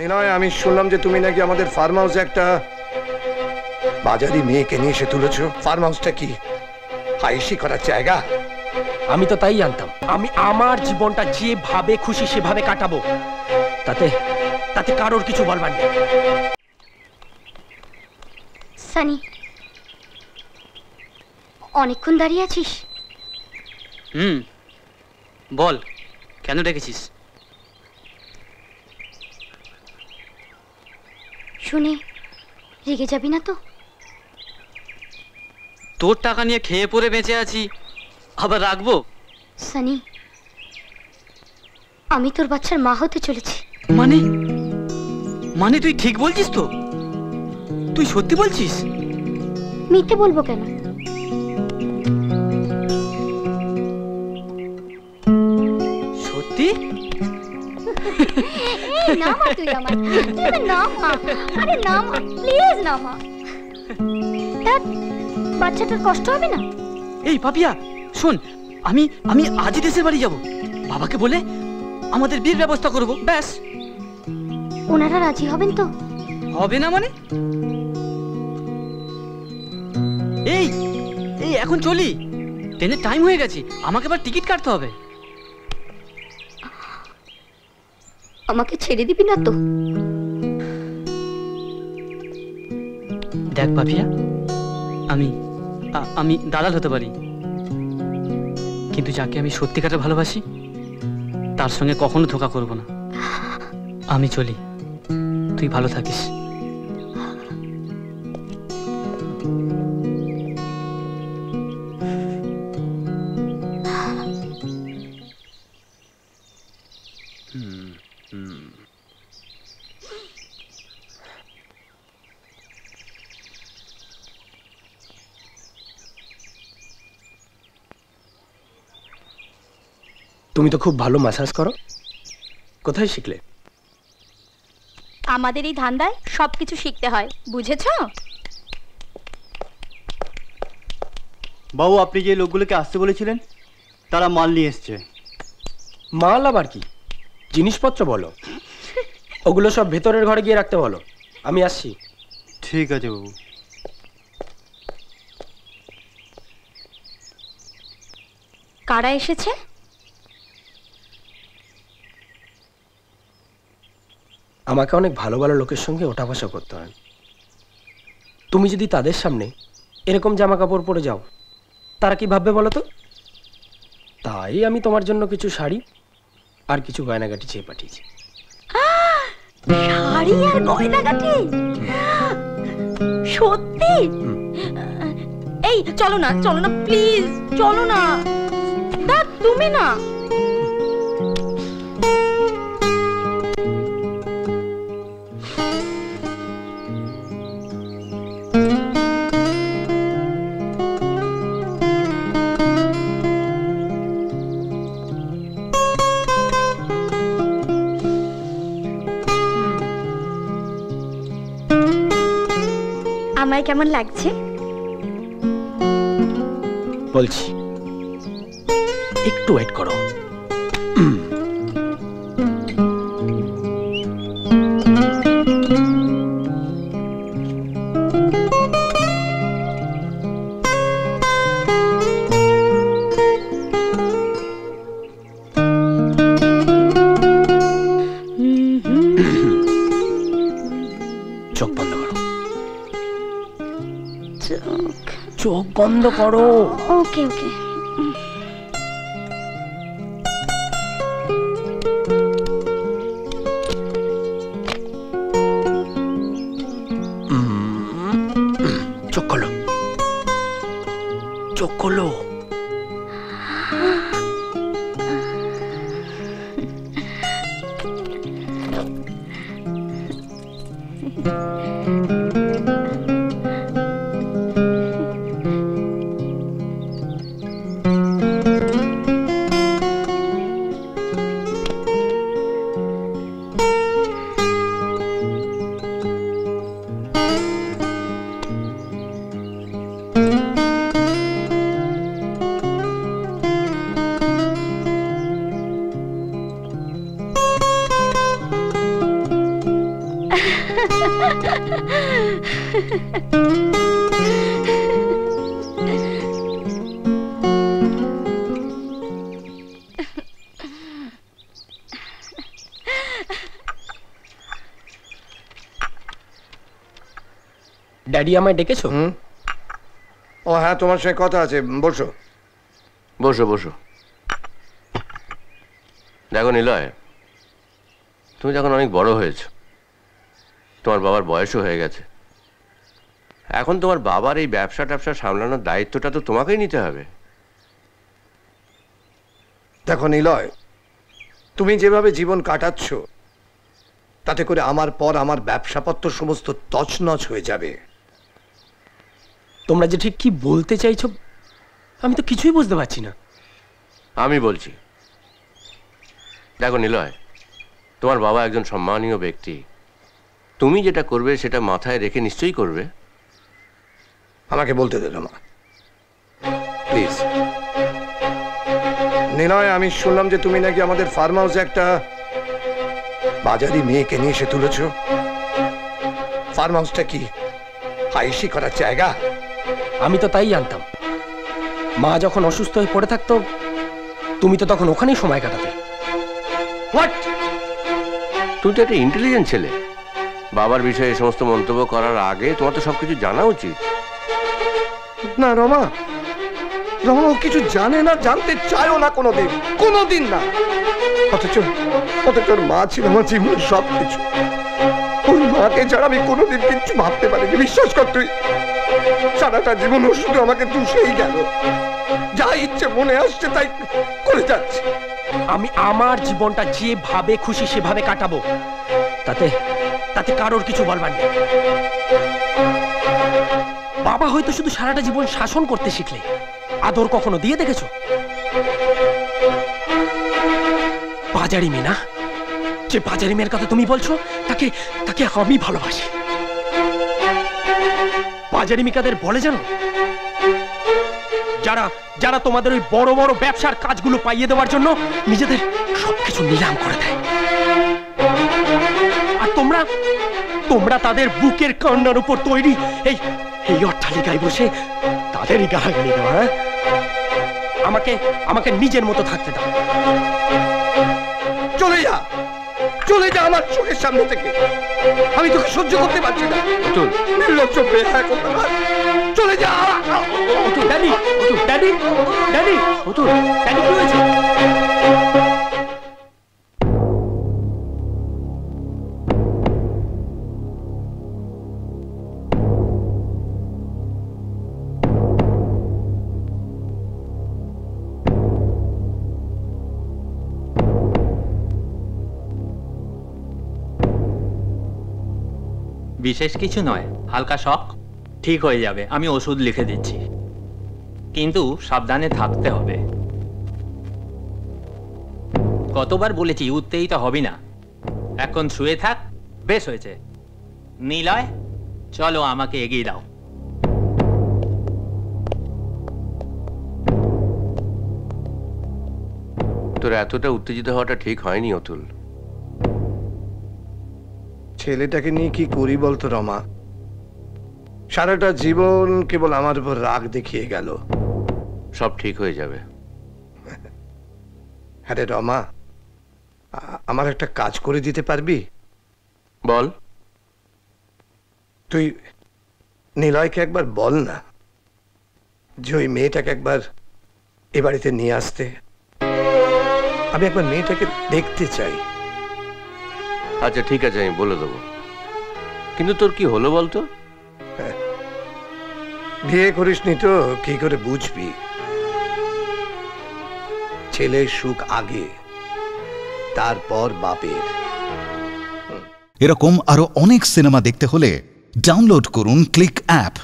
নিলয়, আমি শুনলাম যে তুমি নাকি আমাদের ফার্ম হাউসে একটা বাজারি মেয়েকে নিয়ে এসে তুলেছো। ফার্ম হাউসটা কি হাইসি করার জায়গা? আমি তো তাই জানতাম। আমি আমার জীবনটা যেভাবে খুশি সেভাবে কাটাবো, তাতে তাতে কারোর কিছু বলবার নেই। সানি, অনেকক্ষণ দাঁড়িয়ে আছিস? বল, কেন ডেকেছিস? শুনে রেগে যাবি না তো? তোর টাকা নিয়ে খেয়ে পরে বেঁচে আছি, আবার রাখবো? সানি, আমি তোর বাচ্চার মা হতে চলেছি। মানে মানে তুই ঠিক বলছিস তো? তুই সত্যি বলছিস? মিথ্যে বলবো কেন? সত্যি? না মা, তুই আমার না মা, আরে না মা, প্লিজ না মা। বাচ্চাটার কষ্ট হবে না? এই পাপিয়া শোন, আমি আমি আজই দেশের বাড়ি যাব। বাবাকে বলে আমাদের বিয়ের ব্যবস্থা করব, ব্যাস। ওনারা রাজি হবেন তো? হবে না মানে? এই এই এখন চলি, ট্রেনের টাইম হয়ে গেছে, আমাকে আবার টিকিট কাটতে হবে। আমাকে ছেড়ে দিবি না তো? দেখ পাপিয়া, আমি আমি দালাল হতে পারি, কিন্তু যাকে আমি সত্যিকারে ভালোবাসি তার সঙ্গে কখনো ধোঁকা করব না। আমি চলি, তুই ভালো থাকিস। তুমি তো খুব ভালো ম্যাসাজ করো, কোথায় শিখলে? আমাদের এই ধান্দায় সবকিছু শিখতে হয়, বুঝেছো? বাবু, আপনি যে লোকগুলোকে আসতে বলেছিলেন তারা মাল নিয়ে এসছে। মাল আবার কি? জিনিসপত্র বলো। ওগুলো সব ভেতরের ঘরে গিয়ে রাখতে বলো, আমি আসছি। ঠিক আছে বাবু। কারা এসেছে? আমাকে অনেক ভালো ভালো লোকের সঙ্গে ওঠা বসা করতে হয়। তুমি যদি তাদের সামনে এরকম জামা কাপড় পরে যাও, তারা কি ভাববে বলো তো? তাই আমি তোমার জন্য কিছু শাড়ি আর কিছু গয়নাগাটি চেয়ে পাঠিয়েছি। শাড়ি আর গয়নাগাটি? সত্যি? এই চলো না, চলো না প্লিজ, চলো না। দাদ, তুমি না। আমায় কেমন লাগছে বলছি, একটু ওয়েট করো। চোখ বন্ধ করো, চোখ বন্ধ করো। ওকে ওকে। চোখ খোলো, চোখ খোলো। ড্যাডি আমায় ডেকেছো? ও হ্যাঁ, তোমার সঙ্গে কথা আছে, বসো। বসো বসো। দেখো নিলয়, তুমি যখন অনেক বড় হয়েছো, তোমার বাবার বয়সও হয়ে গেছে, এখন তোমার বাবার এই ব্যবসা ট্যাবসা সামলানোর দায়িত্বটা তো তোমাকেই নিতে হবে। দেখো নিলয়, তুমি যেভাবে জীবন কাটাচ্ছ তাতে করে আমার পর আমার ব্যবসাপত্র সমস্ত তছনছ হয়ে যাবে। তোমরা যে ঠিক কি বলতে চাইছো আমি তো কিছুই বুঝতে পারছি না। আমি বলছি, দেখো নিলয়, তোমার বাবা একজন সম্মানীয় ব্যক্তি, তুমি যেটা করবে সেটা মাথায় রেখে নিশ্চয়ই করবে। আমাকে বলতে দে মা, প্লিজ। নিলয়, আমি শুনলাম যে তুমি নাকি আমাদের ফার্ম হাউসে একটা বাজারি মেয়েকে নিয়ে এসে তুলেছ। ফার্ম হাউসটা কি হাইসি করার জায়গা? আমি তো তাই জানতাম। মা যখন অসুস্থ হয়ে পড়ে থাকতো তুমি তো তখন ওখানেই সময় কাটাতে। হোয়াট? তুমি তো একটা ইন্টেলিজেন্ট ছেলে, বাবার বিষয়ে এই সমস্ত মন্তব্য করার আগে তোমার তো সবকিছু জানা উচিত। না রমা, রমা ও কিছু জানে না, জানতে চায়ও না কোনোদিন, কোনোদিন না। অথচ ওর মা ছিল আমার জীবনের সব কিছু। ওর মাকে ছাড়া আমি কোনোদিন কিচ্ছু ভাবতে পারিনি। বিশ্বাস কর তুই, সারাটা জীবন ও শুধু আমাকে দুষেই গেল, যা ইচ্ছে মনে আসছে তাই করে যাচ্ছে। আমি আমার জীবনটা যেভাবে খুশি সেভাবে কাটাবো, তাতে তাতে কারোর কিছু বলবার নেই। বাবা হয়তো শুধু সারাটা জীবন শাসন করতে শিখলে, আদর কখনো দিয়ে দেখেছো? বাজারি মেয়ে না, যে বাজারি মেয়ের কথা তুমি বলছো তাকে তাকে আমি ভালোবাসি। বাজারি মেয়েদের বলে জানো, যারা যারা তোমাদের ওই বড় বড় ব্যবসার কাজগুলো পাইয়ে দেওয়ার জন্য নিজেদের সবকিছু নিলাম করে দেয়, আর তোমরা তোমরা তাদের বুকের কান্নার উপর তৈরি এই এই অট্টালিকায় বসে তাদেরই গালাগালি দেওয়া। হ্যাঁ, আমাকে আমাকে নিজের মতো থাকতে দাও। চলে যা, চলে যা আমার চোখের সামনে থেকে। আমি তোকে সহ্য করতে পারছি না। নির্লজ্জ বেহায়া কোথাকার। চলে যা। ড্যাডি, ড্যাডি, ড্যাডি, ড্যাডি কি হয়েছে? বিশেষ কিছু নয়, হালকা শক, ঠিক হয়ে যাবে। আমি ওষুধ লিখে দিচ্ছি, কিন্তু সাবধানে থাকতে হবে। কতবার বলেছি উঠতেই তো হবি না, এখন শুয়ে থাক। বেশ হয়েছে। নিলয়, চলো আমাকে এগিয়ে দাও। তোর এতটা উত্তেজিত হওয়াটা ঠিক হয়নি অতুল। ছেলেটাকে নিয়ে কি করি বলতো রমা? সারাটা জীবন কেবল আমার উপর রাগ দেখিয়ে গেল। সব ঠিক হয়ে যাবে। আরে রমা, আমার একটা কাজ করে দিতে পারবি? বল। তুই নিলয়কে একবার বল না যে ওই মেয়েটাকে একবার এ বাড়িতে নিয়ে আসতে। আমি একবার মেয়েটাকে দেখতে চাই। আচ্ছা ঠিক আছে, আমি বলে দেবো, কিন্তু তোর কি হলো বলতো? বিয়ে করিসনি তো কি করে বুঝবি? ছেলের সুখ আগে, তারপর বাপের। এরকম আরো অনেক সিনেমা দেখতে হলে ডাউনলোড করুন ক্লিক অ্যাপ।